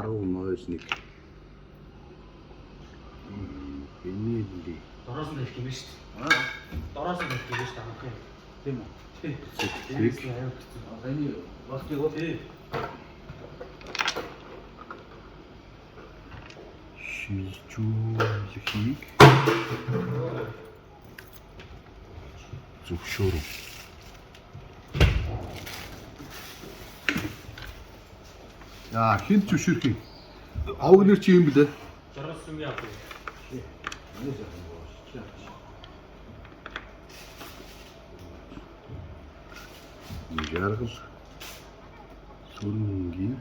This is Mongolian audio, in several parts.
19-1. Бинийли. Дороос нь ирэх юм шүү дээ. Дороос нь ирэх юм шүү дээ. Амх юм. Тийм үү? Тийм. Энэ болтыг уу? Тийм. Шилжүүлэхийг зөвшөөрөв. Яа, хинт зөвшөөрөх юм. Авгнэр чи юм блэ? Дороос юм яах вэ? Жаргал сүрэнгийн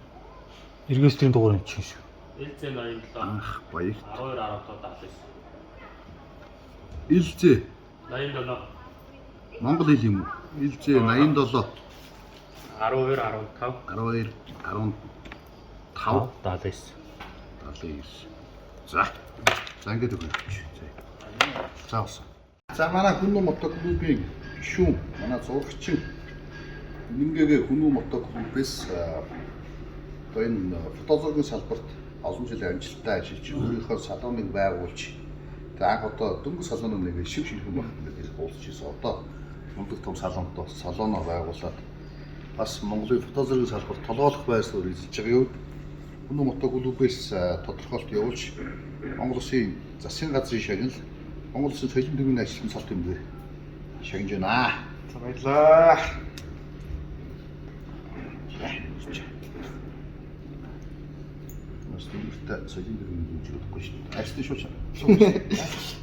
эргээслийн дугаар юм чинь шүү. Элзээ 87. анх баярт 12-10-79. Илзээ 87. Монгол хэл юм уу? Илзээ 87 12-15. 12 15 79. 79. За. За ингээд өгөөч. За ус. За манай Хүннү мотоклубын гишүүн манай зурагчин Нингээгээ Хүннү мотоклубээс одоо энэ фотозургийн салбарт олон жилийн амжилттай ажиллаж өөрийнхөө салоныг байгуулж анх одоо дөнгөж салоноо нэг шив ширхэн багт гэж уулзж ирсэн. Одоо мундаг том салонтой салоноо байгуулад бас Монголын фотозургийн салбарт толгойлох байдлаар эзэлж байгаа юм. Хүннү мотоклубээс тодорхойлт явуулж Монгол Улсын засгийн газрын шагнал Монгол Улсын соёлын төвийн ажилтны салт юм дээр шагнаж байна. За баярлалаа. Mas дүүртэ соёлын төвийн хэмжээ өгөхгүй шүү дээ. Ажлын шууд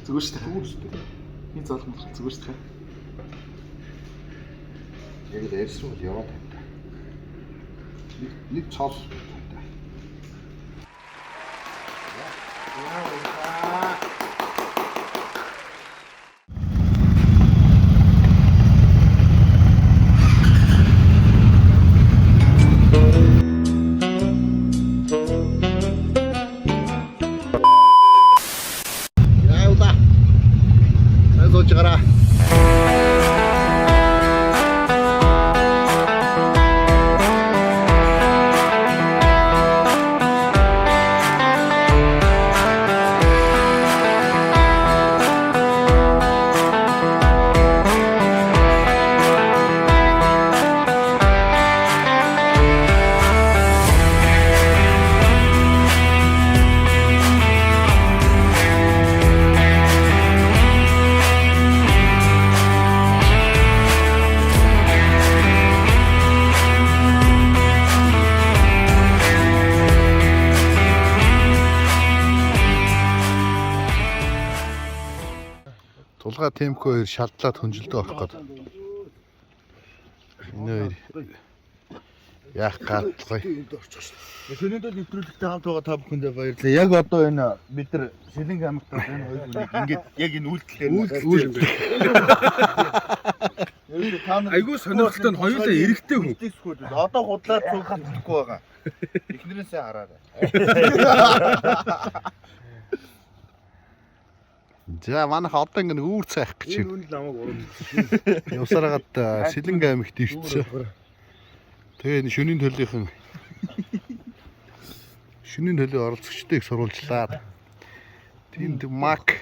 зүгээр шүү дээ. Зүгээр шүү дээ. Энэ залгамж зүгээр шүү дээ. Яг л эрс рүү яваад байна. Нэг цол байна. Гараа. Тулгаа темхөө хоёр шалдлаад хөнжилдөө авах гээд. Энэ хоёр яах гаалгай. Шөнөдөл нэвтрүүлэгтэй хамт байгаа та бүхэндээ баярлалаа. Яг одоо энэ бид нар Шилэнг аймагт энэ хоёр хүнийг ингээд яг энэ үйлдэлээр Үйлдэл юм байна. айгүй сонирхолтой нь хоёулаа эрэгтэй хүн. Одоо худлаад цуг хандахгүй байгаа. Эхнэрээсээ хараарай. За манайх одоо ингэ үүр цайх гэж Энэ үн ламаг урам. явсараад Сэлэнг аймагт ивчсэн. Тэгээ энэ шөнийн төлөвийн оролцогчдыг сурвалжлаад тэнд мак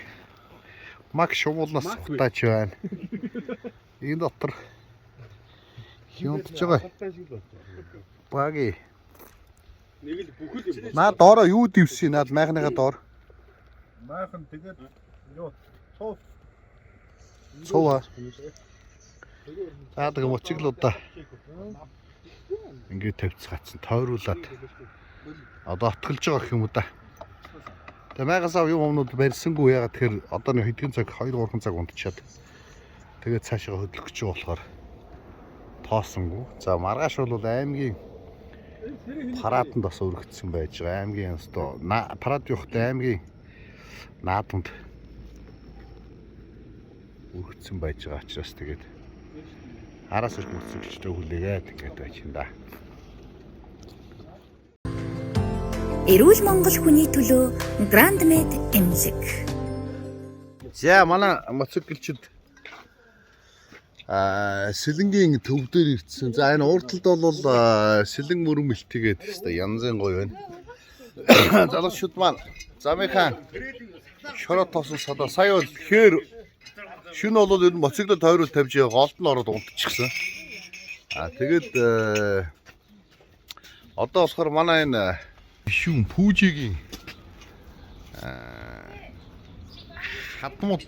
шувуулнаас утаач байна. Энэ дотор хянтж байгаа. Баги. Нэг л бүхэл юм. Наа доороо юу дивсэн? Наад майхныхаа доор. Майхан тэгээд ёо цов. Цова. За тэгээ моциглуудаа ингээд тавьцгаацсан тойруулаад одоо отголж байгаа гэх юм уу да. Тэгээ майгасаа юм өмнөд барьсангүй ягаад тэгэхээр одоо нэг хэдхэн цаг 2-3 цаг унтчаад тэгээд цаашаа хөдлөх гэж болохоор тоосонгүй. За маргааш бол аймгийн параданд бас өргөцсөн байж байгаа. Аймгийн өстө парад явахдаа аймгийн наадамд өргөцсөн байж байгаа учраас тэгээд араас ирэх мөцөгчдөө хүлээгээд ингээд байж юм да. Эрүүл Монгол хүний төлөө Grand Med эмзэг. За манай моцоглчид Сэлэнгийн төв дээр ирсэн. За энэ урталд бол Сэлэн мөрөн мэлтгээд хэвээр янзын гоё байна. Залуучууд маань замынхаа шороо тоосон садаа сая бол тэгэхээр шөнө бол ер нь моциклод тойрол тавьж голд нь ороод унтчихсан. Тэгээд одоо болохоор манай энэ шүүн пүүжигийн хадмууд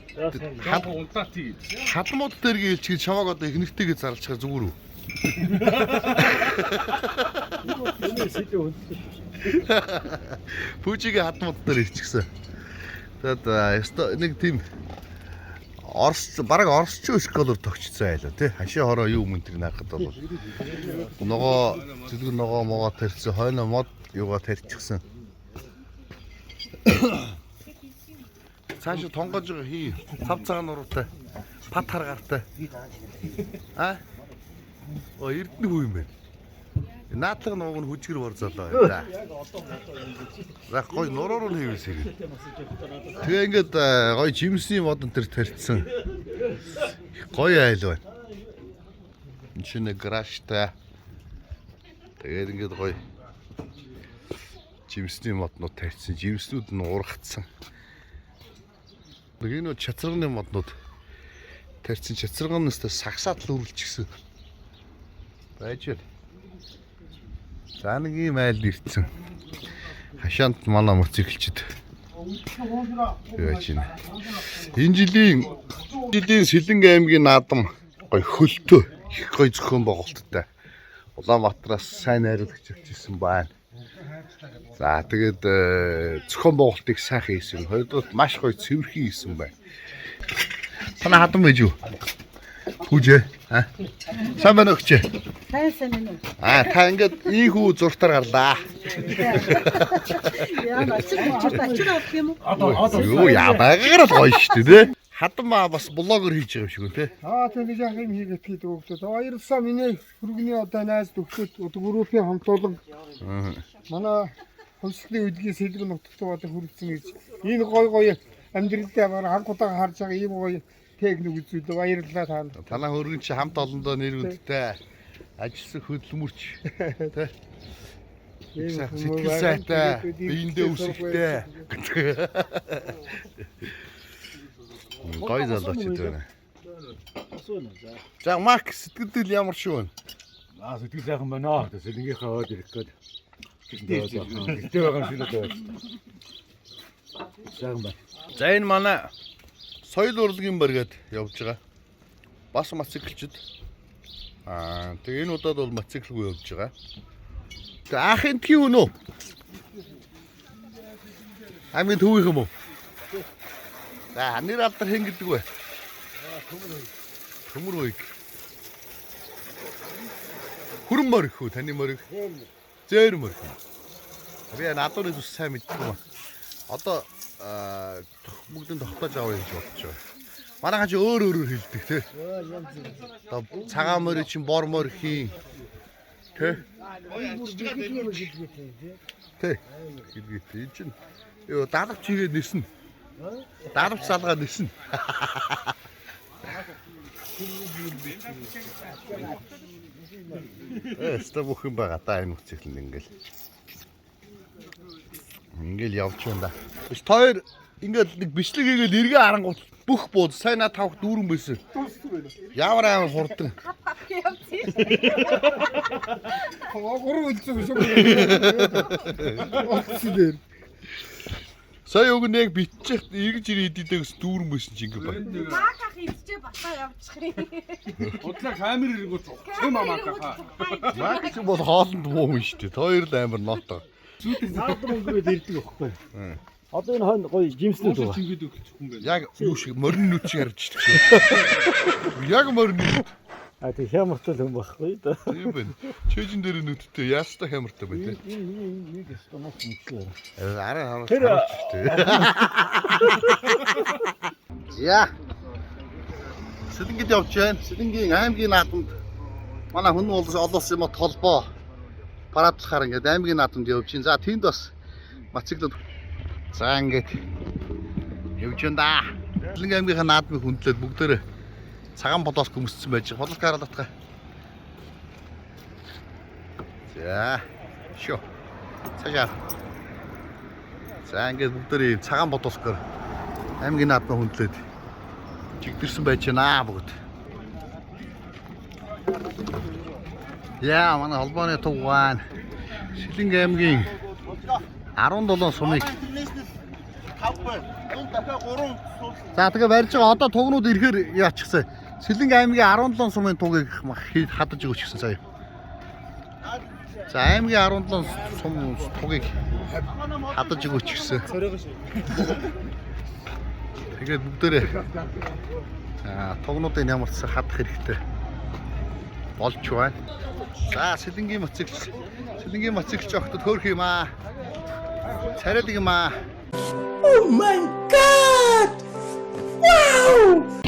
дээр гэлж гэж чамаг одоо их нэртэйгээ зарлчихаар зүгээр үү? Пүүжигийн хадмууд дээр ирчихсэн. Тэгээд нэг тийм бараг орсч өскөлөр тогтцсон айлаа тий. Хашаа хороо юу мөн тэр наахад бол ногоо зүлгэн ногоо могоо тарьсан хойно мод юугаа тарьчихсан. Цааш тонгож байгаа хий. Цав цагаан нуруутай. Пат харгаартай. Эрдэнэ хүү юм байна. Наадлага нууг нь хүчгэр борзолоо да. За гой нуруур нь хийвэсэй. Тэгээ ингээд гой жимсний модон төр тарьцсан. Гой айл байна. Энэ шинэ гаражтай. Тэгээд ингээд гой жимсний моднууд тарьцсан. Жимснүүд нь ургацсан. Энэ чацрагны моднууд тарьцсан чацрагнаас сагсаад л үргэлжчихсэн. Байж байна. За нэг юм айл ирсэн. Хашаанд манай моциклчд. Яаж юм. Энэ жилийн Сэлэнг аймгийн наадам гой хөлтөө их гой зохион байгуулалттай. Улаанбаатараас сайн найруулагч авчихсан байна. За тэгээд зохион байгуулалтыг сайхан хийсэн. Хоёрдугаар маш гоё цэвэрхэн хийсэн байна. Танаа хадам байж юу? Хүүжээ. Сайн байна өгч. Сайн байна уу? Та ингээд ийхүү зуртаар гарлаа. Яа, ачир авах юм уу? Юу ядаагаар л гоё шүү дээ. Хадам бас блогер хийж байгаа юм шиг үү те. Тэгээд яг юм хийгээд гээд өгдөө. Баярлалаа миний хөргөний одоо найз төгсөд одоо группийн хамтуулан манай хөлслийн үдгийн сэлгэн нутагт одоо хүрсэн гэж энэ гой амьдралдаа баг анх удаа харж байгаа ийм гоё техник үзүүлээ. Баярлалаа таанд. Танаа хөргөн чи хамт олондоо нэрүүдтэй ажилласан хөдөлмөрч те. Сэтгэл сайтай, биендээ үсэгтэй. Гой залууч дээ. За Мак сэтгэл ямар шүү вэ? Сэтгэл сайхан байна. Сэлэнгийнхээ хойд ирэх гээд. Гэртээ байгаа юм шиг л байна. Сайхан байна. За энэ манай соёл урлагийн баригад явж байгаа. Бас моциклчд. Тэгээ энэ удаад бол моциклгүй явж байгаа. Тэгээ ахын тгий үнэ үү? Амин төвийнх юм уу? За нэр алдар хэн гэдэг вэ? Төмөр хөөг. Хүрэн морих үү? Таны морих? Зээр морих. Би надад ус сайн мэддэг юм. Одоо бүгдэн тогтоож авъя гэж бодож байгаа. Манайхан ч өөр хэлдэг те. Одоо цагаан морь чинь бор морхийн те. Тэ. Хэлгээд энэ чинь ёо даалгавч хийгээд нэрсэн. Даалгавч салгаад нэрсэн. Ста бүхэн байгаа та энэ моциклд ингээл явж байна да. Биш тоор ингээд нэг бичлэг хийгээл эргээ харангуут бүх бууд сайн наа тавх дүүрэн байсан. Ямар амар хурдан. Гурван үлцэн шүү. Сая уг нэг биччих эргэж ирээдээ гэсэн дүүрэн байсан чи ингээ байна. Мааках идчихээ батаа явчих юм. Удлаа камер ирэнгүүт чим маакаха. Мак ч бол хоолнд муу юм шүү дээ. Хоёр л амар ноотоо. Наадам өнгөрөөд ирдэг байхгүй. Одоо энэ хойно гоё жимснүүд байгаа. Чингээд өгчих юм байна. Яг юу шиг морин нүд шиг харж шүү. Яг морин нүд. Тэг хямартай юм байхгүй да. Тийм байна. Чэжин дээр нүдтэй яастаа хямартай байна те. Нэг стомос мөчлөө. Араа хараач шүү. Я. Сэлэнгэд явж байна. Сэлэнгийн аймгийн наадамд манай хүн олоос юм толбоо парадлахаар ингээд аймгийн наадамд явж байна. За тэнд бас моциклод за ингээд явж байна да. Сэлэнг аймгийнхаа наадмыг хүндлээд бүгдээрээ цагаан болоос гүмссэн байж байгаа. Бодлого гараад татгаа. За. Шо. Цаашаа. За ингээд бүгдээ цагаан бодосгоор аймгийн наадмаа хөндлөөд чигдэрсэн байж байна бүгд. Яа манай холбооны тугаан Шилэнг аймгийн 17 сумыг за тэгээ барьж байгаа одоо тугнууд ирэхээр яачихсан. Шилэнг аймгийн 17 сумын тугийг хадаж өгч гисэн сая. За аймгийн 17 сум тугийг хадаж өгч гисэн. Тэгээд бүгдээрээ тугнуудын ямар ч хадах хэрэгтэй болж байна. За Шилэнгийн моцикл жоохтод хөөх юм аа. Царайлаг юм аа. Oh my god! Wow!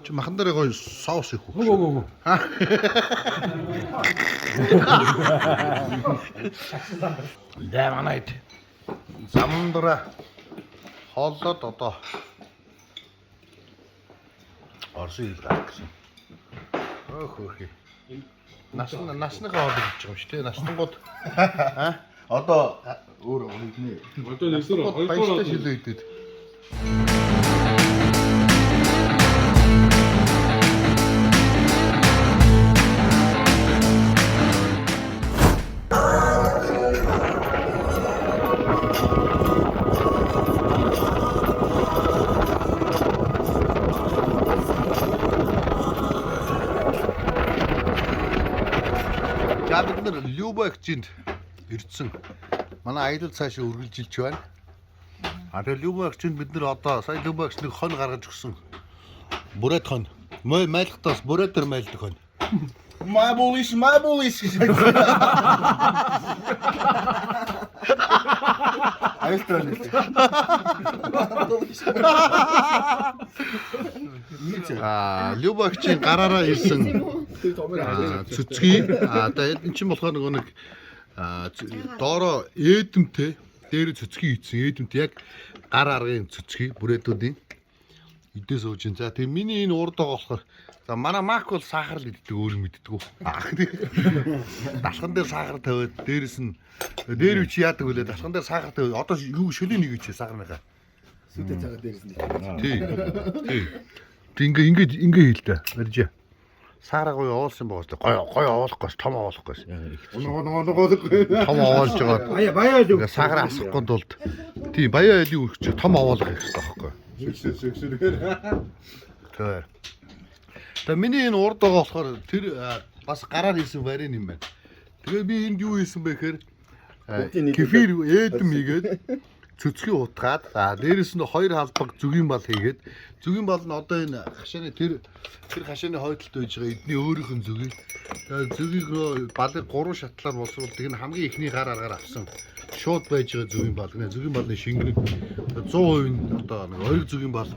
Чи махан дээр гоё соус их үү? Гөө. Дэ манайд замдра хооллоод одоо Орсын хэл гарах гэсэн. Өөх өөх. Насныхаа хоол гэж байгаа юм шүү дээ. Наснангууд одоо өөр нэгнээ. Одоо нэсэр баяртай шилээ идэв. За бид нар Любогчинд ирсэн. Манай аялал цаашаа үргэлжилж байна. Тэгээ Любогчинд бид нар одоо сая Любогч нэг хон гаргаж өгсөн. Бүрээд хон. Майлхтаас бүрээдэр майлдаг хон. Мабулиш. Айлтаа. Любагчийн гараараа ирсэн цэцгий одоо энэ чинь болохоор нөгөө нэг доороо ээдэмтэй дээр цэцгий ийдсэн ээдэмтэй яг гар аргын цэцгий бүрээдүүдийн идээс ууж ин. За тэгээ миний энэ урд байгаа болохоор за манай мак бол сахар л иддэг өөр мэддэггүй. Дашхан дээр сахар тавиад дээрэс нь дээр үчи яадаг вүлээ дашхан дээр сахар тавиад одоо юу шөлийн нэг үчи сахарныхаа. Сүтэ цагаа дээрээс нь. Тий. Ингээ хийлдэ. Барьж. Саараа гоё оолсон байгаа шүү. Гоё оолохгүй, том оолохгүй. Оноогоодгүй. Том оолж байгаа. Баяа л. Ингээ сахар асахгүй тулд тий баяа айлын өрч том оолох хэрэгтэй байхгүй. Сүгсүгээр. Тэгээ миний энэ урд байгаа болохоор тэр бас гараар хийсэн варен юм байна. Тэгээ би энд юу хийсэн бэ гэхээр кефир ээдэм хийгээд цөцгий утгаад дээрэс нь 2 халбаг зүгийн бал хийгээд зүгийн бал нь одоо энэ хашааны тэр хашааны хойдолд байж байгаа эдний өөрийнх нь зүгийг зүгийг рүү балыг 3 шатлаар боловсруулдаг энэ хамгийн ихний гар аргаар авсан шууд байж байгаа зүгийн бал нэ зүгийн балны шингэрэг 100% одоо нэг ойр зүгийн бал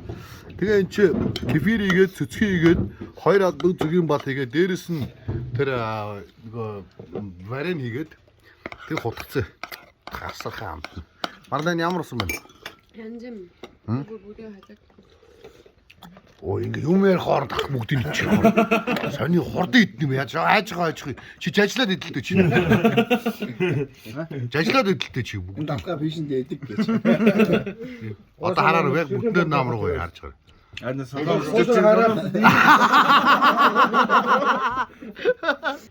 тэгээ эн чи кефир хийгээд цөцгий хийгээд 2 халбаг зүгийн бал хийгээд дээрэс нь тэр нөгөө варен хийгээд тэр хутгацсан гарсархаа амт. Марлан ямар усан байна? Янзэм. Бүгдээ хажаг. Оо ингээ юм яар хооронд ах бүгдийг нь чих. Сони хурдан идэх юм яаж хайж. Чи жажлаад идэлтэй чи. Жажлаад идэлтэй чи бүгд. Энэ давхаа бишэнд яадаг гэж. Одоо хараар яг бүгдээр наам руу харж байгаа. Харин санаа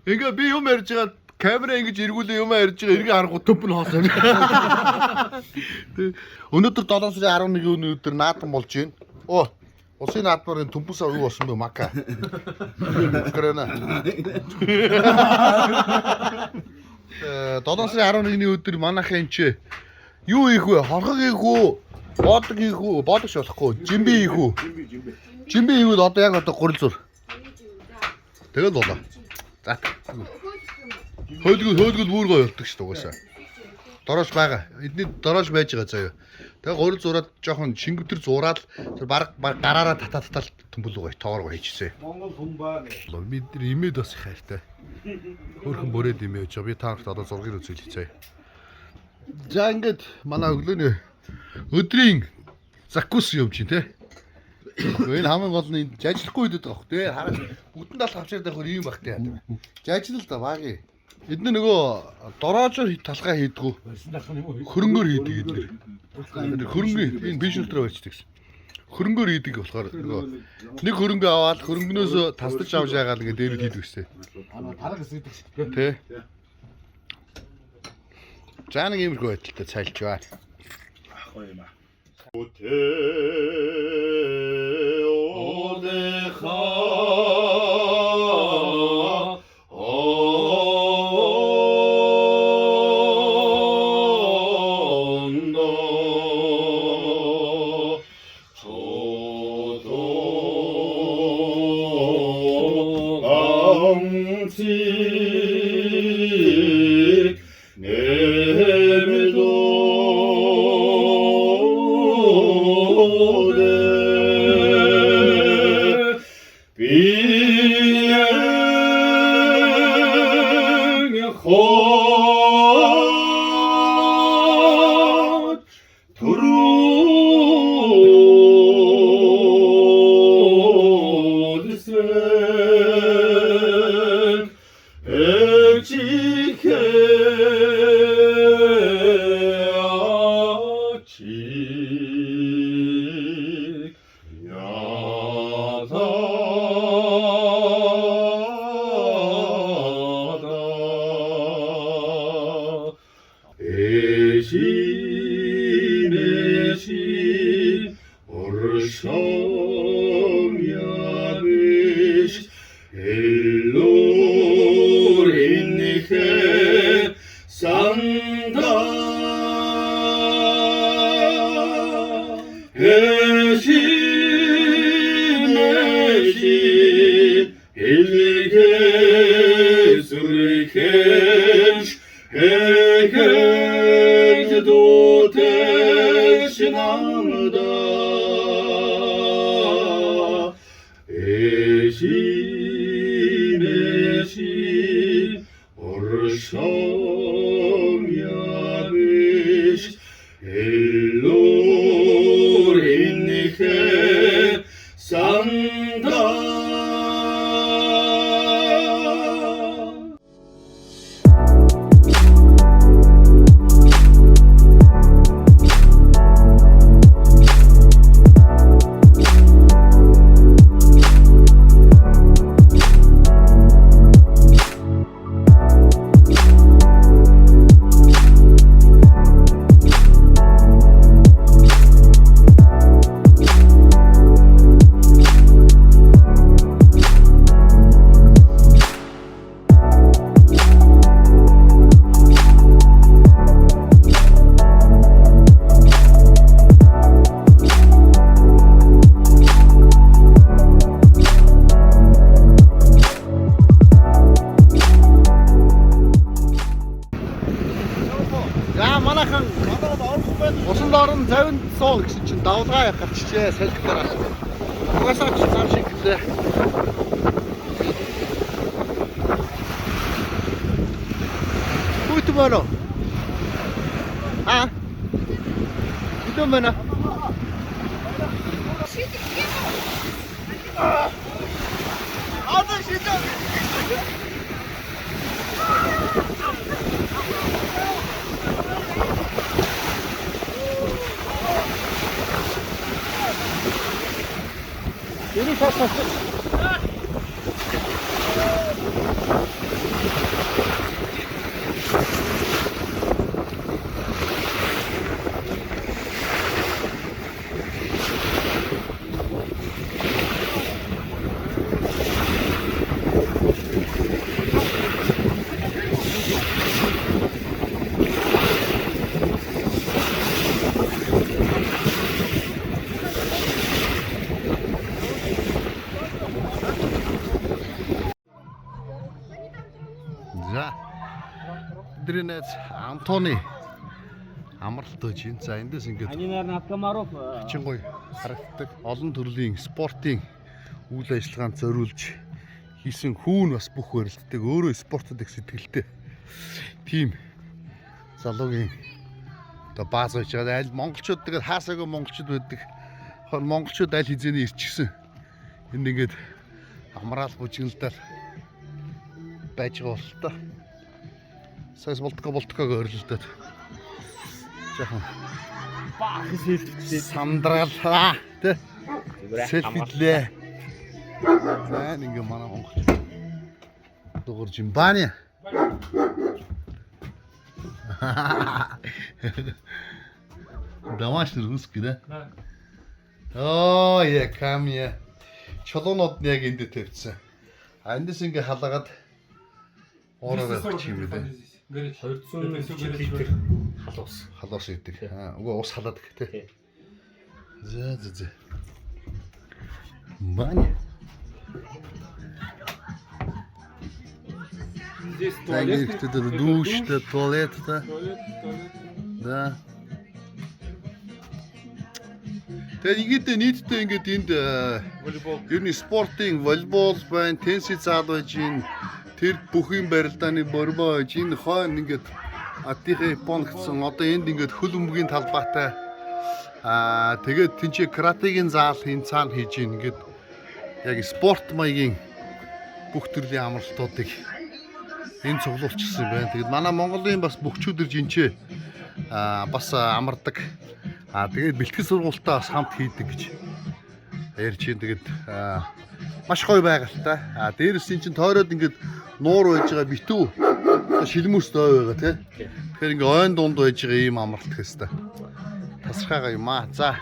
Ингээ би юм ярьж байгаа камера ингэж эргүүлээ юм ярьж байгаа эргээ харахгүй төмп нь хоосоо. Өнөөдөр 7 сарын 11-ний өдөр наадам болж байна. Оо, улсын наадмын төмпөөс юу болсон бэ мака? Украина. 7 сарын 11-ний өдөр манайхын чи юу хийх вэ? Хорхог хийх үү? Бодог хийх үү? Бодогч болохгүй. Жимби хийх үү? Жимби хийвэл одоо яг одоо гурил зур. Тэгэл болоо. За. Хөөлгөл бүр гоё болдог шүү дээ угаасаа. Дороош байгаа. Эдний дороош байж байгаа заяа. Тэгээ гурил зураад жоохон шингэвтер зураад тэр баг гараараа татаал төмбөл гоё тоогоор гоё хийчихсэн. Монгол хүн баа гэ. Бид нар имээд бас их хайртай. Хөрхөн бүрээд имээж. Би та нарт одоо зургийг үзүүлчихье. За ингээд манай өглөөний өдрийн закус явж чинь те. Энэ хамгийн гол нь жажлахгүй идэт байгаа хөх те. Хараа бүгдэн талх авчирдаг хөр юм багтай яа. Жажлал да багий. Эдгээр нөгөө дороожоор талхаа хийдгүү. Хөрөнгөөр хийдэг эдгээр. Хөрөнгө энэ бишнэлтрээ байцдаг гэсэн. Хөрөнгөөр хийдэг болохоор нөгөө нэг хөрөнгө аваад хөрөнгнөөс тасдаж авч яагаад ингэ дээр хийдэг гэсэн. Тараг эсгэдэг шүү. Тэ. За нэг иймэрхүү байдалтай цайлж байна. Гоё юм аа. Нэ салхитараа. Угасаач цааш шиг гэлээ. Хүйт мөрөө. Ito mana? Ini satu. За. Бидний найз Антони амралт өгч байна. За эндээс ингээд Они, наверное, от комаров. чин гоё харагддаг олон төрлийн спортын үйл ажиллагаанд зориулж хийсэн хүүн бас бүх барилддаг өөрөө спортод их сэтгэлтэй тийм залуугийн одоо бааз байж байгаа. Аль монголчууд тэгээд хаасаагүй монголчууд байдаг. Монголчууд аль хизээний ирчихсэн. Энд ингээд амраал бужигналдаар байж байгаа бол та. Сайс болтгоо ойрлолдоод. Жахан Бах селфи. сандралаа тэ. Селфидлээ. За ингээ манай монголч. Дуурж юм бааны. Домашний русский, да? Да. Оо, я камья. Чулуунууд нь яг энд тавьчихсан. А эндээс ингээ халаагаад ороо явчих юм байна. 240 литр халуус. Халуус идэг. Угаа ус халаад гэх тээ. За. Бань. Здесь Таких тут душ, туалет, да. Да. Тэгээд нийтдээ ингээд энд ер нь спортын волейбол байна, теннис заал байж гин тэр бүхэн барилдааны борьбоо байж энэ хойно ингээд атихэ япон гэсэн одоо энд ингээд хөл өмгийн талбайтай тэгээд тэнцээ каратегийн заал хийн цаана хийж гин ингээд яг спорт маягийн бүх төрлийн амралтуудыг энэ цуглуулчихсан байна. Тэгээд манай Монголын бас бөхчүүд ирж энчээ бас амардаг. Тэгээд бэлтгэл сургуультаа бас хамт хийдэг гэж ярьж байна. Тэгээд маш гоё байгальтай. Дээрээс эн чинь тойроод ингээд нуур байж байгаа битүү шилмүс дой байгаа тий. Тэгэхээр ингээд ойн дунд байж байгаа ийм амралт гэхээс та. Тасархайгаа юм аа. За.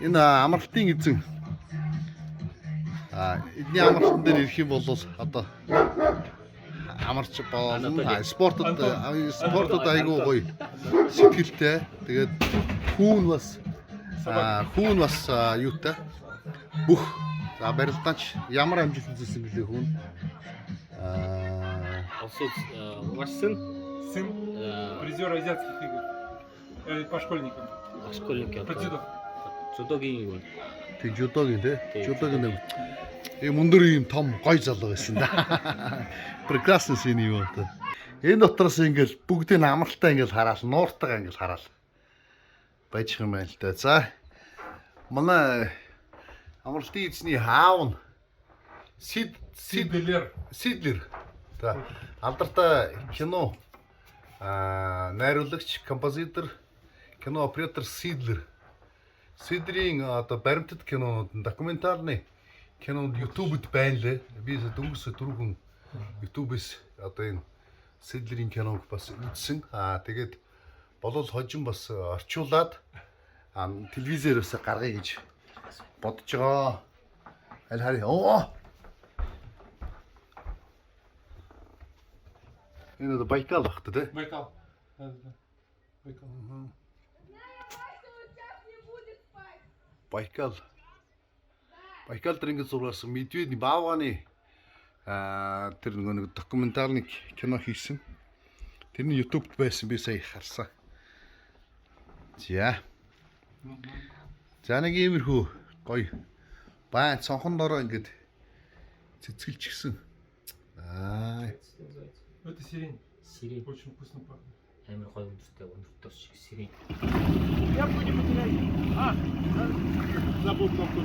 Энэ амралтын эзэн эдний амралтан дээр ирэх юм бол одоо амарч болно. Спортод айгүй гоё сэтгэлтэй. Тэгээд хүүн бас юутай бүх барилдаач ямар амжилт үзүүлсэн гэлээ хүүн. Ваш сын? Сын. Призер азиатских игр. По школьникам. По школьникам. По дзюдо. Дзюдогийн. Тэг жудогийн тий. Жудогийн ийм өндөр ийм том гоё залуу байсан да. Прекрасны сын юм одоо. Энэ дотроос ингээл бүгдийн амралтаа ингээл хараал, нууртайгаа ингээл хараал. Байж юм байна л да. За. Манай амралтын эзний хаав нь Сидлер. За. Алдартай кино найруулагч, композитор, кино оператор Сидлер. Сидрийн одоо баримтат кинонууд, документарны кинонд YouTube-д байна лээ. Би дөнгөс дөрвөн YouTube-с одоо энэ Сидлерийн киног бас үзсэн. Тэгээд болол хожим бас орчуулад телевизээрээс гаргая гэж бодож байгаа. Аль харъя. Энэ Байкал багт тий. Байкал. Байкал дээр ингэж зургаасан медведь баавганы тэр нэг документарны кино хийсэн. Тэрний YouTube-д байсан би сая харсан. За. За нэг иймэрхүү гоё байн цонхон дороо ингээд цэцгэлчихсэн. Аа. Это сирень. Сирень. Очень вкусно пахнет. Амар гоё өндөртэй өндөртөө шиг сирень. Забыл кнопку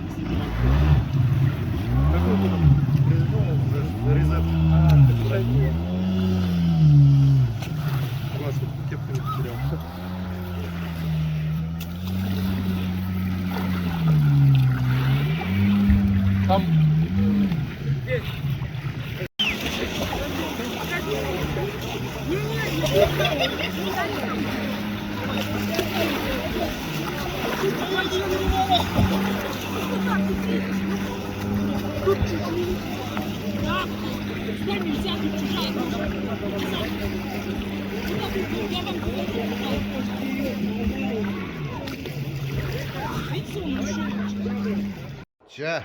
За.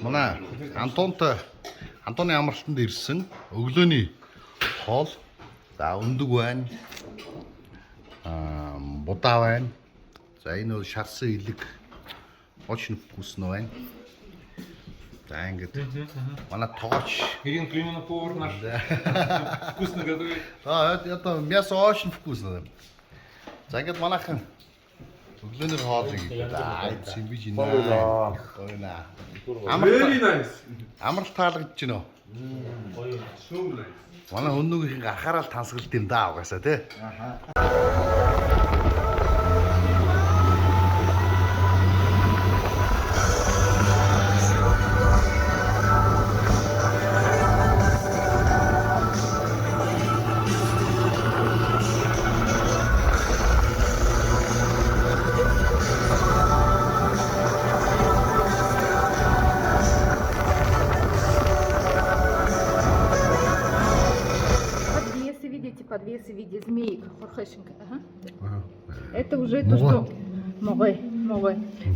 Манай Антоны амралтанд ирсэн өглөөний хоол. За өндөг байна. Будаа байна. За энэ бол шарсан илэг очень вкусно байна. За ингээд манай тоогч Ирина Климовна повар наш. Вкусно готовит. Это мясо очень вкусно. За ингээд манайхан өглөөний хоолыг биж нэ. Very nice. Амралт таалагдж байна уу? Манай өнөөгийнх анхаарал тансгалт юм даа угаасаа тий. Подвесы в виде змеек, хорхешенка. Ага. Это уже то, что... Могой.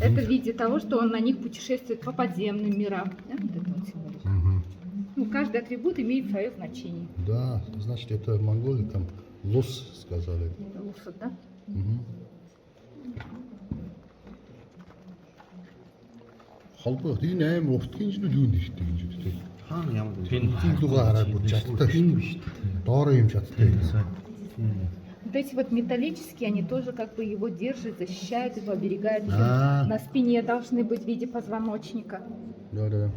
Это в виде того, что он на них путешествует по подземным мирам. Да? Вот это вот символика. Ну, каждый атрибут имеет свое значение. Да, значит, это монголы там лос сказали. Лосот, да? Холбоо энэ аим утгийн жил юу нэртэй гэж үгтэй. Хаана ямар Тийм луга хараад бүр чадтай. Тийм биш. Доороо юм чадтай. Вот эти вот металлические, они тоже как бы его держат, защищают его, оберегают. На спине должны быть в виде позвоночника. Да.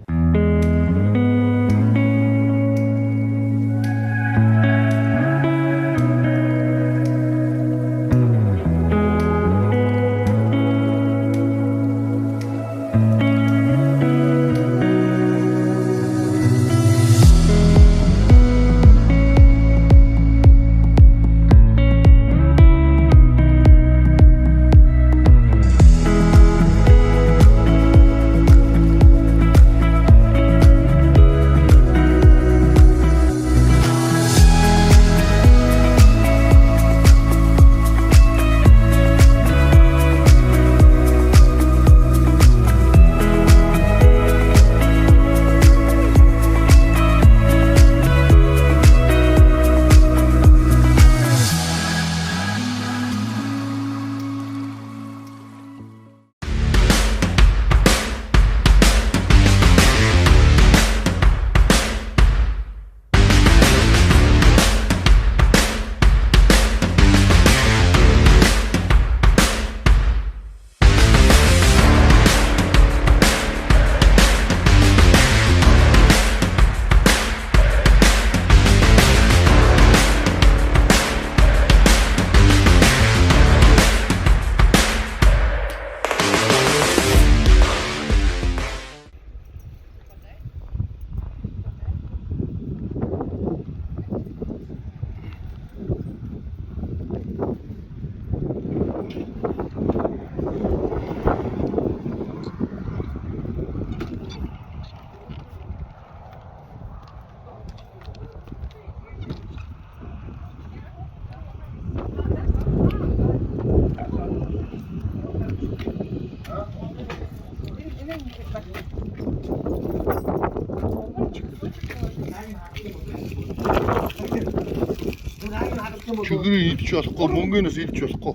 Чүгний идэж болохгүй, мөнгөнөөс идэж болохгүй.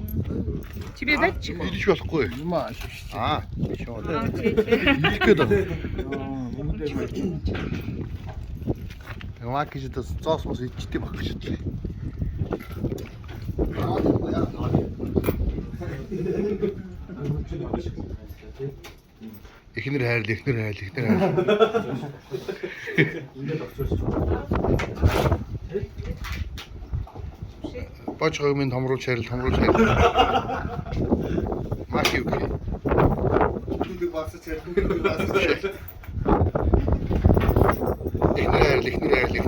Тебе дать чего? Идэж болохгүй. Аа, идэх гээд байна. Ямаа гэж зоос мос идчихтэй баг гэж бодлоо. Эхнэр хайрл. Бочгоо минь томруулж хайрл. Маш юу гэх. Эхнэр хайрл.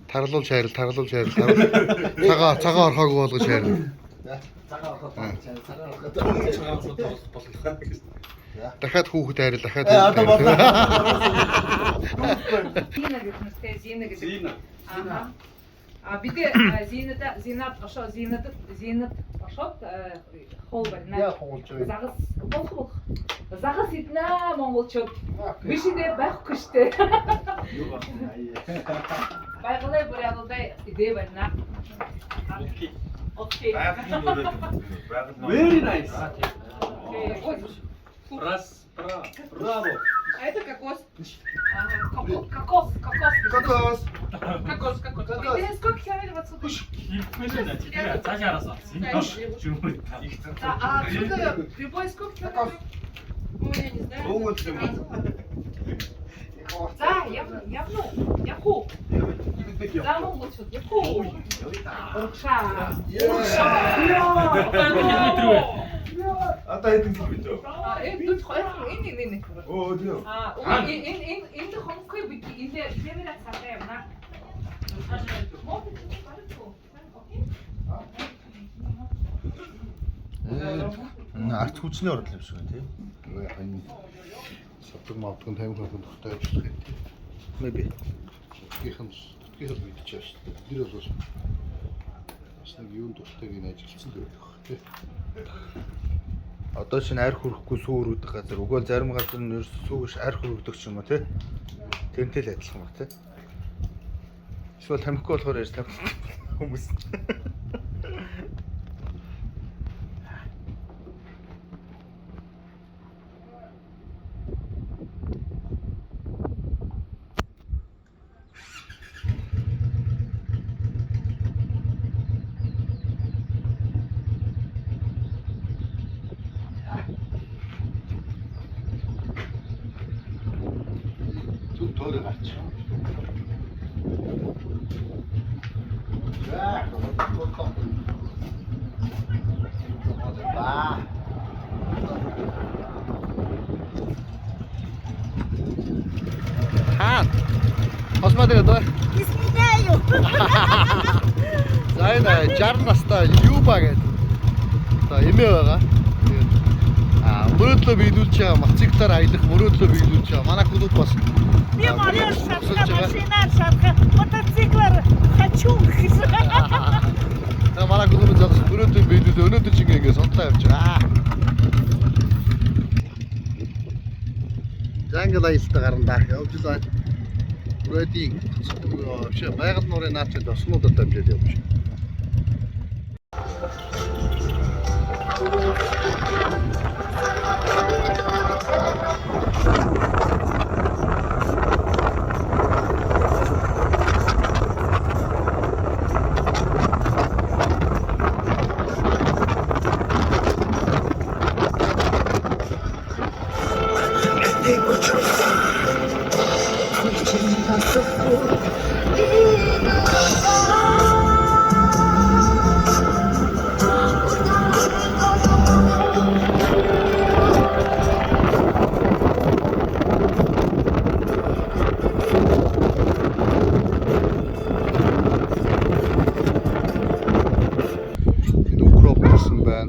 Тарлуулж хайрл. Цагаан орхоог болгож хайрл. Дахиад хүүхэд хайрл. Зина гэдэг. Зина. Ага. А бид Зинат бошоод хол байна. Загас болох. Загас иднэ монголчууд. Биш идэ байхгүй штэ. Байгалай бүрэлдэй идэ байна. Окей. Very nice. Браво. А это кокос. Ага, кокос. Ты сколько километров отсюда? Цаашаа арасаа. А отсюда прибой сколько километров? Ой, я не знаю. Да, я ху. Да, монголчууд. Я ху. Урагшаа. Одоо хэдэн километр? Тут энэ. Оо тийм. Энэ хонхой бид энэ камера цаатай байна. Арт хүчний орол юм шиг байна тийм. Энэ савдаг мавдаг 50 хүн тогтой ажиллах юм тийм. Maybe. Гихэн бидчихэж шүү дээ. Тэр бол бас нэг юунд дуртайг ин ажилласан гэдэг тийм. Одоо шинэ арх хүрэхгүй сүү өргөдөх газар. Өгөөл зарим газар нь ерөөс сүүгш арх өргөдөг ч юм уу тий. Тэрнтэй л адилхан баг тий. Эсвэл тамхигүй болохоор яаж хүмүүс. Төөрөг ач. Хан. Осмадэр доо. Извиняю. За энэ 60 настай Люба гэдэг. Одоо эмээ байгаа. Мөрөөдлөө биелүүлж байгаа мотоциклаар аялах мөрөөдлөө биелүүлж байгаа. Манай клуб бас Би морёр шатка машинаар шатка мотоциклаар хочу гэсэн. За манай клуб зөв мөрөөдлөө биелүүлээ. Өнөөдөр ч ингэ сондлоо явж байгаа. Жангал аялалтаа гарна явж байна. Ready. Вообще байгаль нуурын наачид оснуудад дамжаад явж байна.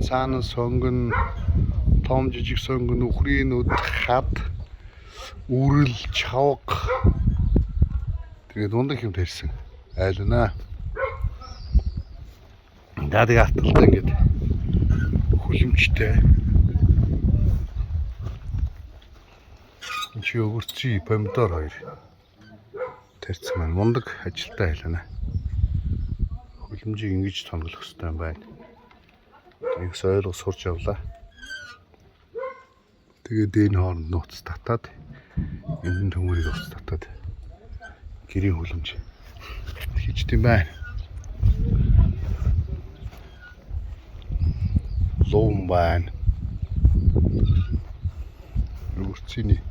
Цаана сонгон том жижиг сонгон үхрийн нүд хад үрэл чавга тэгээ дундах юм тарьсан айлнаа. Дадаг арталтай ингээд хүлэмжтэй Чи өгөрчий помидор хоёр. Тарьц маань мундаг ажилтаа хэлнэ. Хөлмжийг ингэж тонголох хэрэгтэй юм байна. Нэгс ойлгох сурч явлаа. Тэгээд энэ хооронд нууц татаад энэ төмөрийг ус татаад гэрийн хөлмж хийждэм байна. Луум байна. Өгөрцөний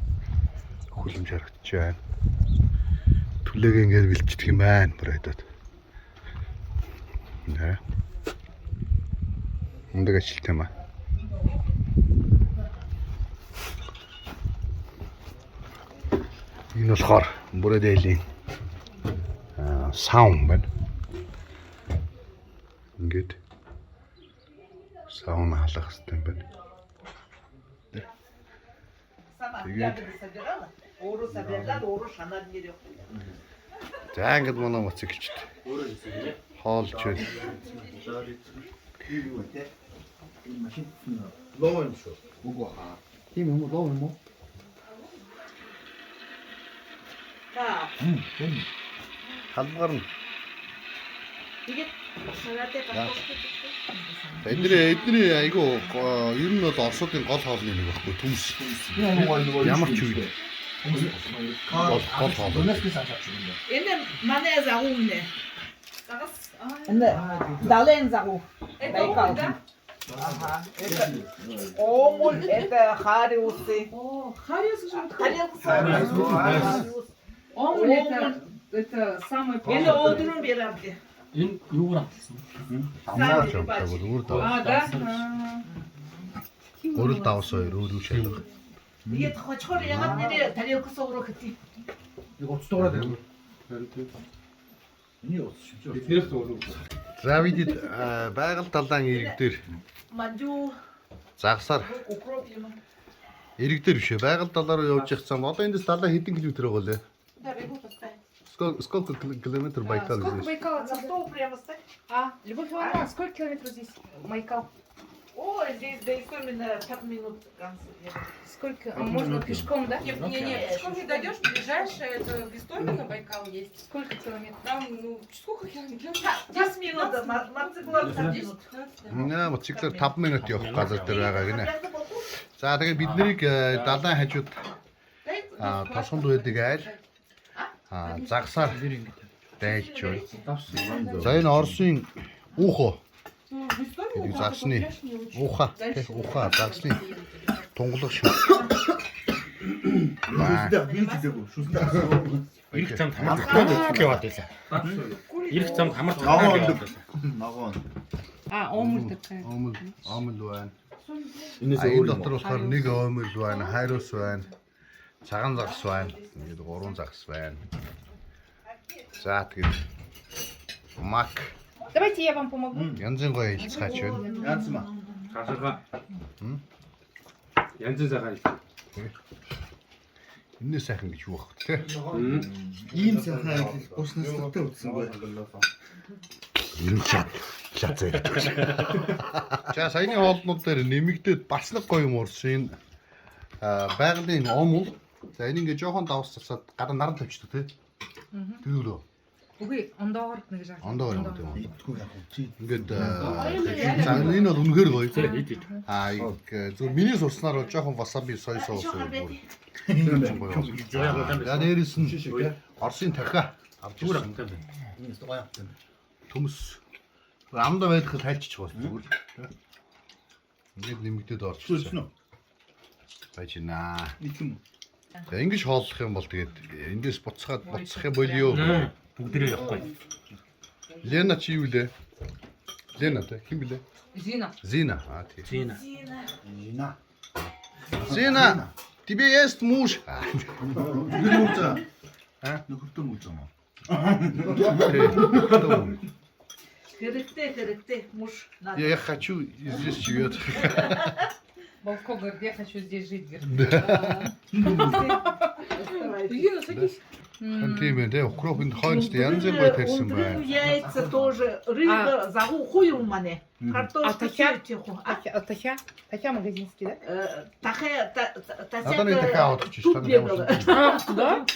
хөлмж харагдаж байна. Түлээгээ ингээд бэлчдэг юм байна бүрээдээд. Нэ. Мундаг ажилт юм аа. Энэ болохоор бүрээдээлийн саун байна. Ингээд саун халах хэрэгтэй юм байна. Тэгээд за ингээд манай моцыг ичт. Хоолж байна. Лоо юм шүү. Үгүй хаа. Тийм юм уу лоо юм уу? Халбар нь. Тэгээд шараатай баталдаг. Эдний айгу ер нь бол Оросуудын гол хоолны нэг байхгүй түмс. Ямар ч үе. Гол хоол. Энэ манай загуу нэ. Загас. Энэ далайн загуу. Байкал. Ага. Это омуль, это хариусы. О, хариусы же. Хариусы. Омуль это самый первый. Это отрум берарди. Энэ юугаар авчихсан? Амнаа ч амтаа өөр дав. Да. Өөр давс хоёр өөр шалга. Ихэд хочхоор ягаад нэрээ тарелка суурах гэдэг. Нэг уцтуураад байна. Эний ус шүү. Биднээс зөөрөө. За бид байгаль далайн иргэдэр Манжу. загсаар Укроп юм. иргэдэр бишээ байгаль далаар явж явсан. Одоо эндээс далаа хэдэн километр байгаа лээ? Сколько километров Байкал Сколько здесь? Байкал отсюда? Что прямо стать? Любовь Ивановна, сколько километров здесь Байкал? О, здесь до Истомина 5 минут конца. Сколько? Можно пешком, да? Не, пешком не дойдешь, ближайшее это в Истомино Байкал есть. Сколько километров? Там, ну, сколько километров? 10 минут, мотоциклом 5 минут. Наа моциклаар 5 минут явах газар дээр байгаа гинэ. За тэгээд бид нарыг далайн хажууд тосгонд байдаг айл загсаар дайлж байна. За энэ Оросын уухо. Тэгээд загсны ухаа, ухаа загсны тунгалаг шүү. Ирэх замд хамардаг яваад байлаа. Ирэх замд хамардаг яваад байлаа. Ногоон. Омуль такая. Омл байна. Энэс Энэ өөр юм. дотор болохоор нэг омл байна, хайрус байна, цагаан загс байна, ингээд 3 загс байна. За тэгээд мак Давайте я вам помогу. янзын гоё хэлцгаач байна. Янз маа. Гашаага. Янз цагаан. Энэс сайхан гэж юу бах вэ? Ийм сайхан ажил уснаас төгтөө утсан бай. Ирэн шат зэрэг. За саяны хоолнууд дээр нэмэгдээд бас нэг гоё юм уурсан. Байгалийн омул. За энэ ингээ жоохон давс засаад гадаа наран тавьчихдаг тий. Тэрүүрөө. Үгүй, ондоогоор нэг жаа. Ондоо юм тийм. Идтгүй яг чи. Ингээд за энэ бол үнэхээр гоё. Зөв миний сурснаар бол жоохон васаби сой соус үү. За дээрээс нь Оросын тархи авч Зүгээр ирсэн. амтай байна. Энэс гоё юм. Төмс. Амда байдгал тайлчих бас зүгээр. Ингээд нэмэгдээд орчихсон. Бачина. Идэм. За ингэж хооллох юм бол тэгээд эндээс буцах юм болио. Бүгдээрээ явахгүй. Лена чи юу лээ? Лена тэ хин блэ? Зина. Зина. Тийм. Зина. Ина. Зина. Тебе есть муж? Нөхөр үзээ. Нөхөртөө үзээ маа. Хэрэгтэй, муж надо. Я хочу здесь живет. Волко говорит, я хочу здесь жить. Оставайся. Ирина, садись. Тийм ээ те укропын хойноос янз бүр тарьсан байна. Яйца тоже, рыба, загу хуй румане. Картошка тихо. Тахя магазинский, да? Тахе, Одоо нэг дахиад авах гэж тут байна. бегала. Да?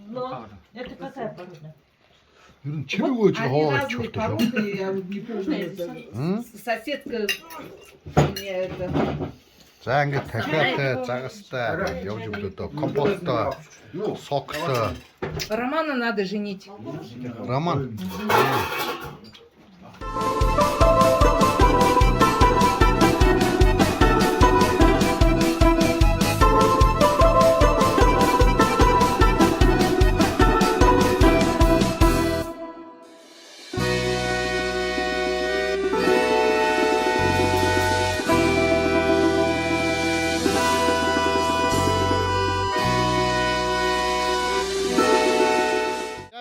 Но это какая порода? Ер нь чимээгөө ч Они хоолж разные болтой шүү. породы, я вот не помню. это. Соседка мне это... За ингээд дахиад загастай явж өглөөдөө компоттой соктой Романа надо женить. Роман.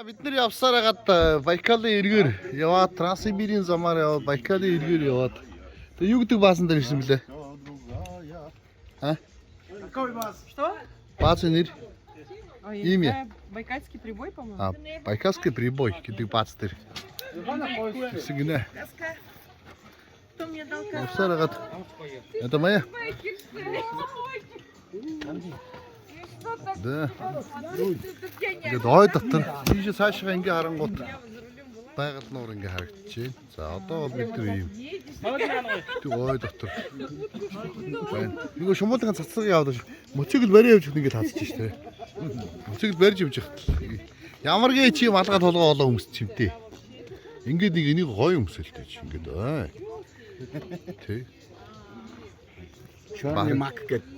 Бид нар явсаар хагаад Байкалын эргээр яваад Транссибирийн замаар яваад Байкалын эргээр яваад тэгээ юу гэдэг баасан дээр ирсэн блэ? А? Какой баз? Что? Баасан нэр Ой, имя. Байкальский прибой, по-моему. А, Байкальский прибой гэдэг бааз дээр. Ирсэн гинэ. Кто мне дал Явсаар хагаад это моя. Да. Ингээд ой дотор тийш цаашгаа ингээ харангуут байгаль нуур ингээ харагдчихээн. За одоо бол бид нар ийм. Тэг ой дотор. Нөгөө шумуулгын цацлага яваад моциг л барай явж ингээ таацчих штэ. Моциг л барьж явж хат. Ямар гээ чи малгай толгой олоо өмсч чимтэй. Ингээд нэг энийг гой өмсөлтэй чи ингээд ой. Тэ. Черный мак гэдэг.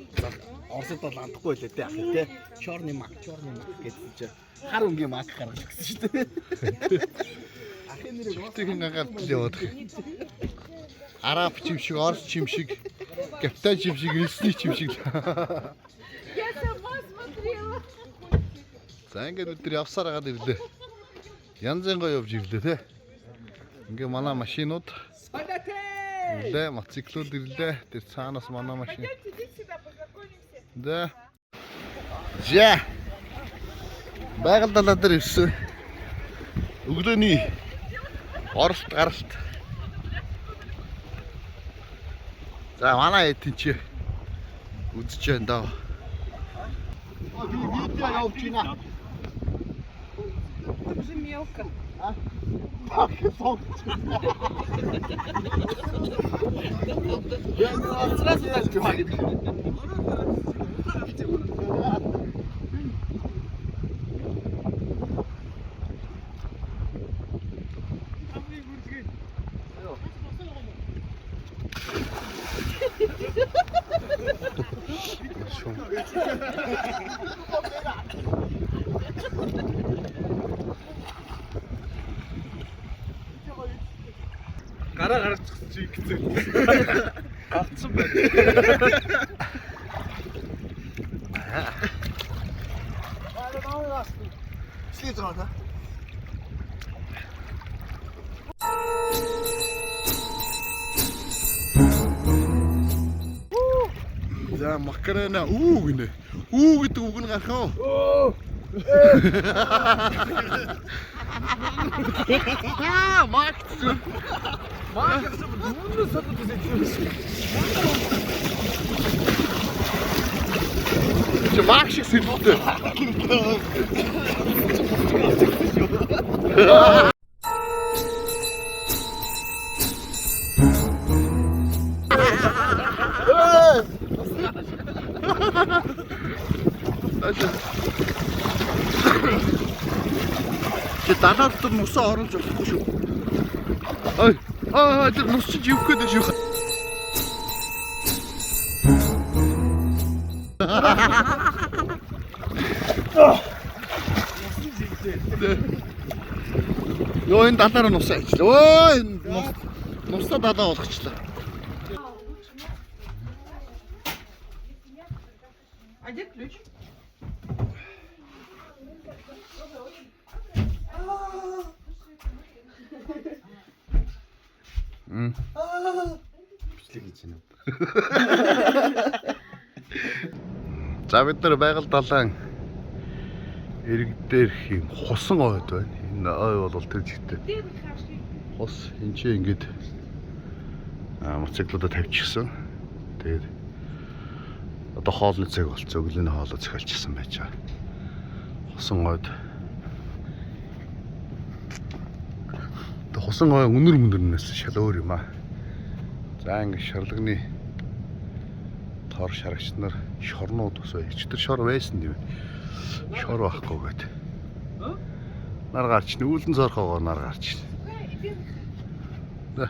Оросд бол андахгүй байлаа те ах те. Черный мак гэдэг чинь хар өнгийн мак гаргаж өгсөн шүү дээ. Ахын нэрийг Тэг ингээгээд яваад. Араб чим шиг, орос чим шиг, капитан чим шиг, ресни чим шиг. Я сама смотрела. За ингээд бид нар явсаар хагаад ирлээ. Янз янга явж ирлээ те. Ингээ манай машинууд ирлээ, мотоциклууд ирлээ. Тэр цаанаас манай машин. Да. За. Байгаль далаа дээр ирсэн. Өглөөний оролт гаралт. За манай эдэн чи үзэж байна даа. Видео явуулж байна. Уже мелко. Сразу так говорит. гараа гаргачихсан чи гэсэн. Гарцсан байна. За макарена үү гинэ. Үү гэдэг үг нь гарах уу? Макс. Чи Макс шиг сэлбэтэй. Чи далаа дотор нусаа оруулж болохгүй шүү. Ой. Тэр нус чи живэх гэдэг шүү. Ёо энэ далаараа нусаа ичлээ. Ой нусаа далаа болгочлаа. А где ключ? Бичлэг хийж байна. За бид нар байгаль далайн иргэдээр хийм хусан ойд байна. Энэ ой бол тэр жигтэй. Хос энэ чи ингээд моциклуудаа тавьчихсан. Тэгээд одоо хоолны цаг болцоо өглөөний хоолоо захиалчихсан байж байгаа. Хусан ойд. Хусан ой өнөр шал өөр юм аа. За ингэ шарлагны тор шарагч нар шорнууд усаа ичтэр шор байсан юм. Шор байхгүй гээд. Нар гарч нүүлэн зорхоогоо нар гарч. Да.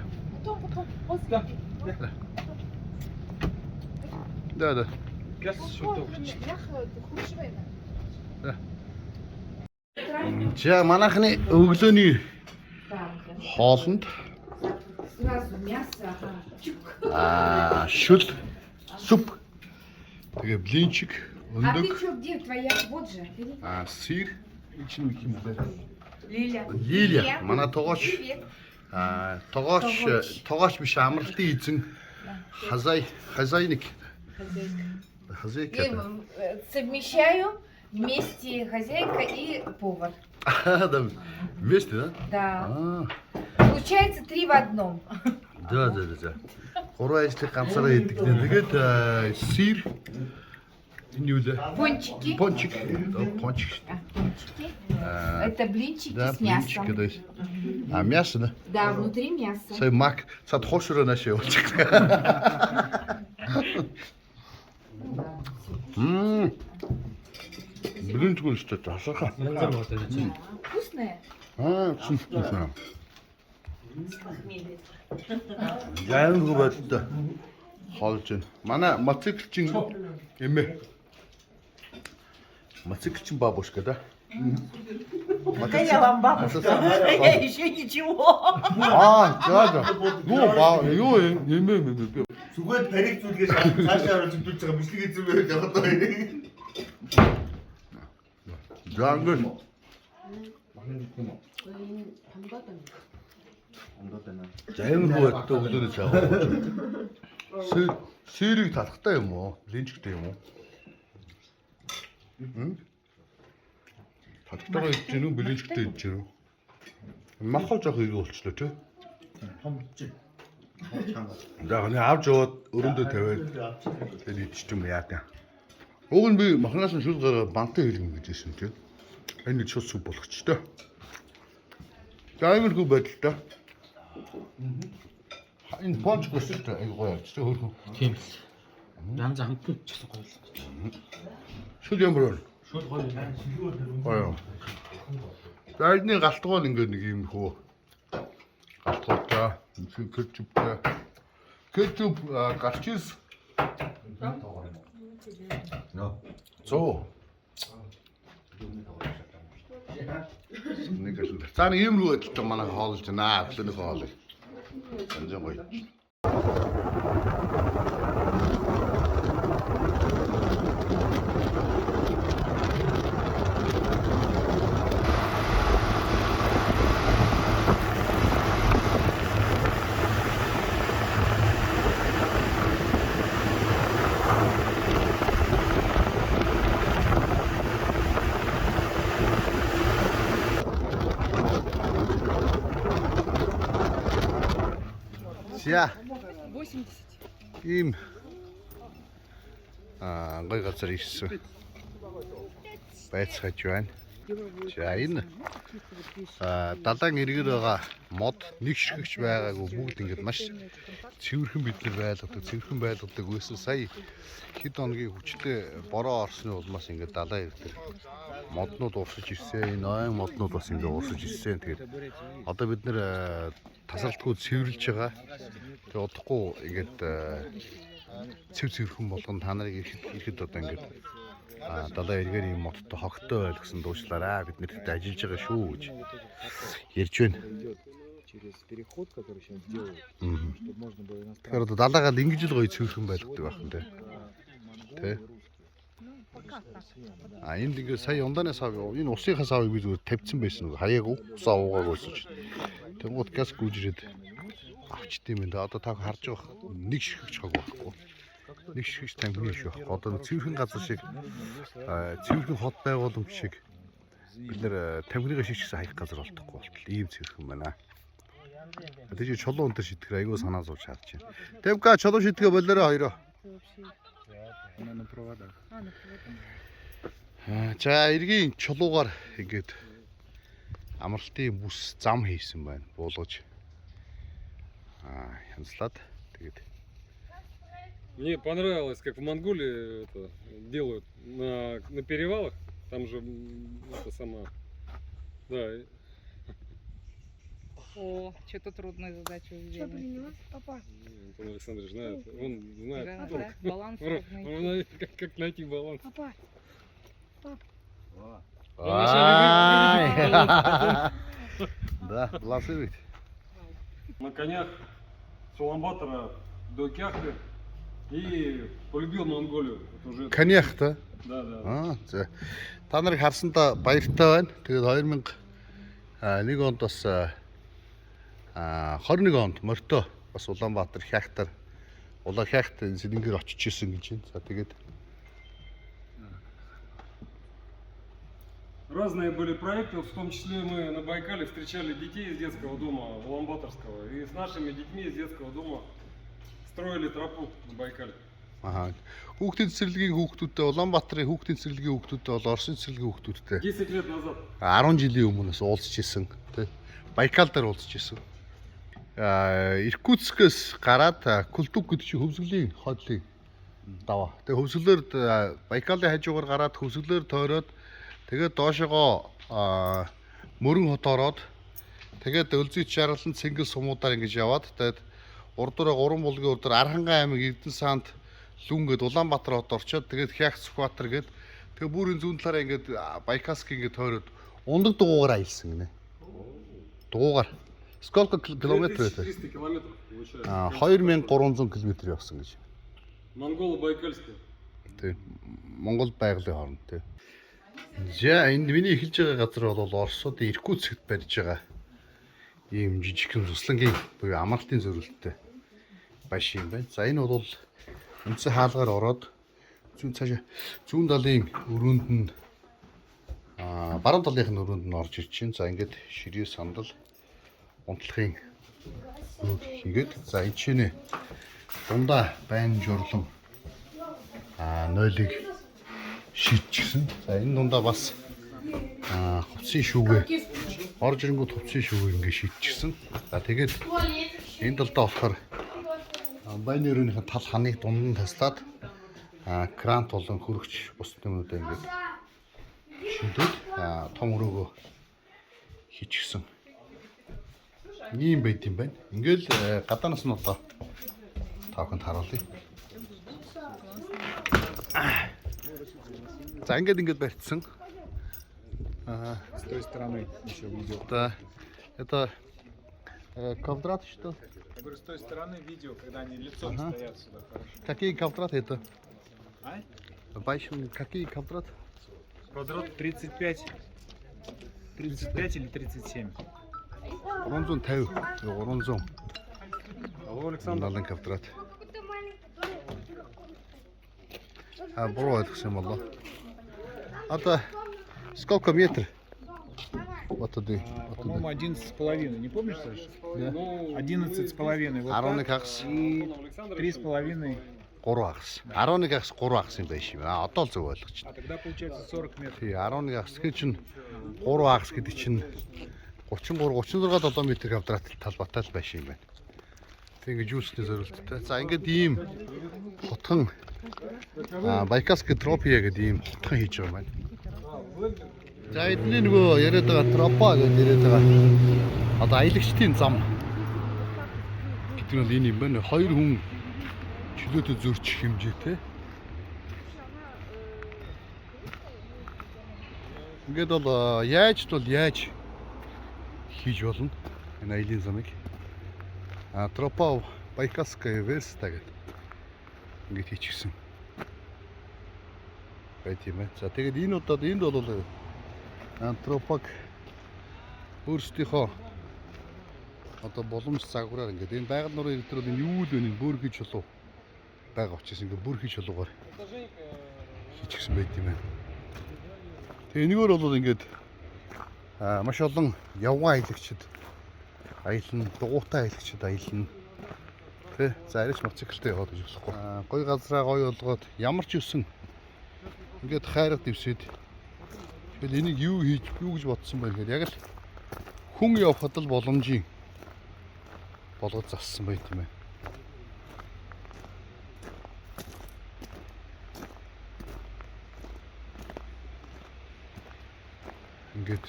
За манайхны өглөөний хоолнд шүл суп тэгээ блинчик өндөг где твоя? Вот же. сыр Лиля. манай тогооч тогооч биш амралтын эзэн хозяйник Совмещаю вместе хозяйка и повар. Да, вместе, да? Да. Получается 3 в одном. Да. Гурван ажлыг ганцаараа хийдэг. Тэгээд сыр энэ юу лээ? Пончики. Пончик. Пончики. Это блинчики Да, с мясом. блинчики, да. Мясо, да? Да, внутри мясо. Сай мак, сад хошро наши олчик. Блинчик что-то, асаха. Вкусное? Вкусно. Яан гүбэттэй хоолж байна. Манай моциклчин эмээ. Моциклчин бабушка, да? Какая вам бабушка? Я еще ничего. Да. Юу эмээ. Зүгээр тарих зүйлгээ цаашаа оруулж дүүлж байгаа бичлэгийн зүйлээ яваад байна. Жангын. Займ гүбэттэй өглөөний цаа. Сэрийг талхтай юм уу? Линчгтэй юм уу? Талхтайгаа идэж гэнэ үү? Блинчгтэй идэж гэнэ үү? Махал жоох их болчлоо тий. За нэг авч яваад өрөөндөө тавиад тэгээд идчих юм яа та. Уг нь би махнаас нь шүл гараа бантаа хэлгэн гэж хэлсэн тий. Энэ шууд сүп болгоч тоо. За иймэрхүү байдалтай. Энэ понч гүсэлтэй айгуу явж тий хөрхөн. Тийм. Янз хамтгүй ч гэсэн гоё л. Шүл ямар вэ? Шууд гоё юм. Гоё. За эдний галтгуул ингээд нэг юм хөө. Галтгуул кетчуп гарчис. Зоо. Нэг л. За нэг юм руу адилхан манай хоолж байна. Өглөөний хоол. Санжаа гоё. За. 80. Ийм гоё газар ирсэн. Байцгааж байна. За энэ далайн иргэр байгаа мод нэг ширхэгч байгаагүй бүгд ингээд маш цэвэрхэн бид нар байлгадаг байсан. Сая хэд хоногийн хүчтэй бороо орсны улмаас ингээд далайн иргэр моднууд урсаж ирсэн. Энэ ойн моднууд бас ингээд урсаж ирсэн. Тэгээд одоо бид нар тасралтгүй цэвэрлж байгаа. Тэгээд удахгүй ингээд цэвэрхэн болгон та нарыг ирэхэд одоо ингээд далайн эргээр юм модтой хогтой байл гэсэн дуучлаараа бид нэрт ажиллаж байгаа шүү гэж ярьж байна. Тэгэхээр одоо далайгаар ингэж л гоё цэвэрхэн байлгадаг байх юм тий. Энд ингээ сая ундааны сав энэ усынхаа савыг би зүгээр тавьсан байсан уу хаяагүй усаа уугаагүйсэн ч. Тэнгууд газ гүйжрээд авчдсан юм да. Одоо та харж байгаа нэг ширхэгч хог байхгүй. Нэг ширхэгч тамхины иш байхгүй. Одоо цэвэрхэн газар шиг цэвэрхэн хот байгууламж шиг бид нэр тамхиныг шийдчихсэн хаях газар олдохгүй болтол ийм зэрэг юм байна. Тэгэж чулуун өнтер шийтгэр айгүй санаа зовж харж байна. Тэвка чулуун шийтгэе болоорой хоёроо. За эргийн чулуугаар ингээд амралтын бүс зам хийсэн байна. Буулгаж. Хянслаад тэгээд Мне понравилось, как в Монголии это делают на перевалах. Там же это сама. Да. О, что-то трудная задача у Что принимать, папа? Антон Александрович знает. Он знает. Да, баланс как найти. Он знает, как найти баланс. Папа. Да, балансирует. На конях с Улан-Батора до Кяхты и полюбил Монголию. Это уже... Коньяк та. Да, да. За. Та нарыг харсандаа баяртай байна. Тэгээд 2001 онд бас 21 онд морьтой бас Улаанбаатар Хяхтар Улаан Хяхт Сэлэнгээр очиж исэн гэж байна. За тэгээд Разные были проекты, в том числе мы на Байкале встречали детей из детского дома Улан-Баторского. И с нашими детьми из детского дома строили тропу на Байкале. Хүүхдийн цэцэрлэгийн хүүхдүүдтэй Улаанбаатарын хүүхдийн цэцэрлэгийн хүүхдүүдтэй бол Оросын цэцэрлэгийн хүүхдүүдтэй 10 лет назад. 10 жилийн өмнөөс уулзч исэн тий. Байкал дээр уулзч исэн. Иркутскээс гараад Култук гэдэг чинь хөвсгөлийн хойдлыг даваа. Тэгээ хөвсгөлөөр Байкалын хажуугаар гараад хөвсгөлөөр тойроод тэгээд доошогоо мөрөн хот ороод тэгээд Өлзий Чаргалан Цэнгэл сумуудаар ингэж яваад тэгээд урдураа 3 булгийн урдур Архангай аймаг Эрдэнэ саанд Лүнгээд Улаанбаатар хот орчоод тэгээд Хяхт Сүхбаатар гээд тэгээд бүрийн зүүн талаараа ингээд Байкалск ингээд тойроод ундаг дугуугаар аялсан гинэ. Дугуугаар. Сколько километр это? 300 километров получается. 2300 км явсан гэж. Монголо-Байкальская. Тэг. Монгол байгалийн хооронд тэг. За энд миний эхэлж байгаа газар бол Оросуудын Иркутскт барьж байгаа ийм жижигхэн туслангийн буюу амралтын зориулттай баш юм байна. За энэ бол үндсэн хаалгаар ороод зүүн талын өрөөнд нь баруун талынхын өрөөнд нь орж ирж чинь. За ингээд ширээ сандал унтлахын өрөөг хийгээд за энэ чинь дундаа байн журлан нойлыг шийдчихсэн. За энэ дундаа бас хувцсын шүүгээ орж ирэнгүүт хувцсын шүүгээ ингээд шийдчихсэн. За тэгээд энэ талдаа болохоор байны өрөөнийхөө тал ханыг дунд нь таслаад крант болон хөрөгч бус юмнуудаа ингээд шийдээд том өрөөгөө хийчихсэн. Ийм байт юм байна. Ингээл гадаанаас нь одоо тавханд харуулъя. За ингээд барьцсан. С той стороны еще видео. Да. Это квадрат что? Я говорю, с той стороны видео, когда они лицом стоят сюда. Хорошо. Какие квадраты это? А? Байшин, какие квадраты? Квадрат 35. 35 или 37? 350. 300. Александр. Квадрат. Бро, это все мало. Это сколько метров? Вот туда. По-моему, 11,5. Не помнишь, Саша? Да. 11,5. Вот Ароны так. как? И 3,5. 3 агс. 11-аас 3 агс юм байна шүү. Одоо л зөв ойлгоч. А тогда получается 40 метров. Тий, 11 агсгийн чинь 3 агс гэдэг чинь 33 36 7 м квадрат талбайтай л байш юм байна. Тэг ингэж юусны зориулттай. За ингээд ийм хотхон Байкалск тропия гэдэг ийм хотхон хийж байгаа юм байна. За эдний нөгөө яриад байгаа тропа гэдэг яриад байгаа. Одоо аялагчдын зам гэдэг нь энэ юм байна. 2 хүн чөлөөтэй зөрчих хэмжээтэй. Ингээд бол яаж хийж болно энэ аялын замыг. Тропа Байкалская верста гэдэг ингээд хийчихсэн. Байт юм байна. За тэгээд энэ удаад энд бол тропаг өөрсдийнхөө одоо боломж загвараар ингээд энэ байгаль нурын ирдэр бол энэ юу л вэ? Энэ бөөргий чулуу байгаа учраас ингээд бөөргий чулуугаар хийчихсэн байт юм байна. Тэгээ энэгээр бол ингээд Маш олон явган аялагчид аялна, дугуйтай аялагчид аялна. Тэ за арич мотоциклтэй яваад гэж болохгүй. Гоё газраа гоё болгоод ямар ч юусэн ингээд хайраад дэвсээд тэгэл энийг юу гэж бодсон байх гэхээр яг л хүн явахад л боломжийн болгож зассан байт юм ээ. Ингээд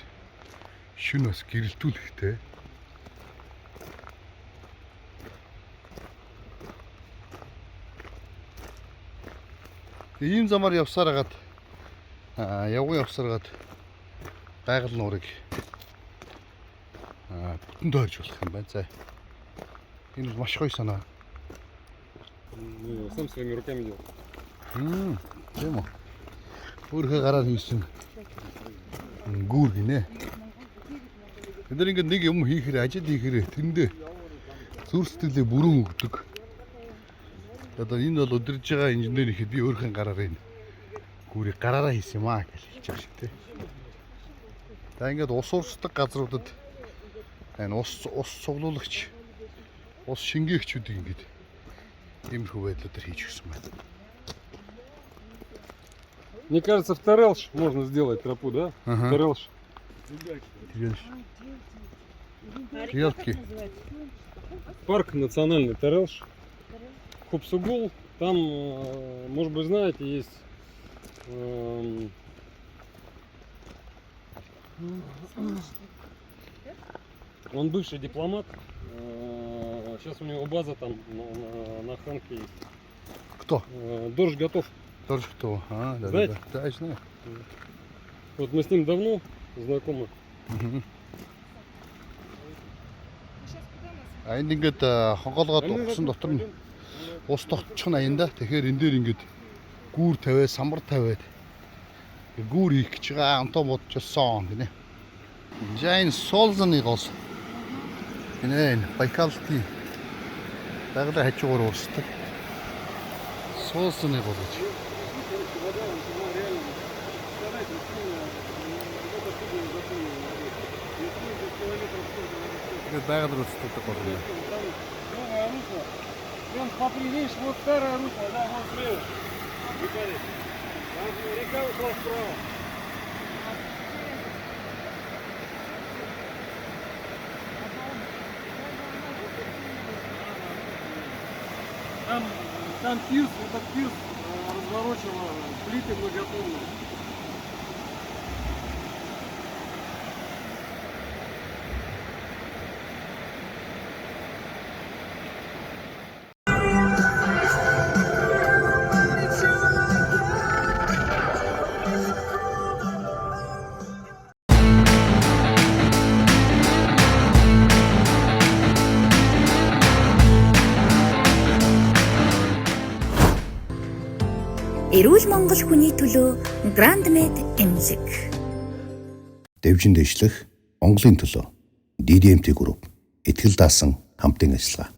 шүн бас гэрэлтүүлэхтэй. Ийм замаар явсаар хагаад явган явсаар хагаад байгаль нуурыг бүтэн тойрж болох юм байна. За. Энэ бол маш гоё санаа. Сам своими руками делал. Тийм үү. Өөрийнхөө гараар хийсэн гүүр гинэ. Бид нар ингээд нэг юм хийхээр ажил хийхээр тэрэндээ зүрх сэтгэлээ бүрэн өгдөг. Одоо энэ бол өдөрж байгаа инженер ихэд би өөрийнхөө гараар энэ гүүрийг гараараа хийсэн юм аа гэж хэлж байгаа шүү дээ. За ингээд ус уурсдаг газруудад энэ ус цуглуулагч ус шингээгчүүдийг ингээд иймэрхүү байдлуудаар хийж өгсөн байна. Мне кажется, в Тарелш можно сделать тропу, да? Тарелш. Елки. Парк национальный Тарелш. Хопсугул. Там, может быть, знаете, есть он бывший дипломат. Сейчас у него база там на Ханке есть. Кто? Дорж готов. Дорж кто? Да, знаете? Да, я знаю. Вот мы с ним давно знакомы. Энд ингээд хонголгоод угсан дотор нь ус тогтчих нь аянда. Тэгэхээр энэ дээр ингээд гүүр тавиад, самбар тавиад гүүр хийх гэж байгаа онтоо бодчихсон гинэ. Жайн Солзаны гол. Энэ Байкалын байгалийн хажуугаар уурсдаг. Солзаны гол гэж. Это байгаль уурсдаг гол. Прям видишь, вот старая русло, да, вот слева. Река ушла справа. Там пирс, этот пирс разворочило плиты многотонные. Эрүүл Монгол хүний төлөө Grand Med эмнэлэг. Дэвжин дэвшлэх Монголын төлөө DDMT Group итгэл даасан хамтын ажиллагаа.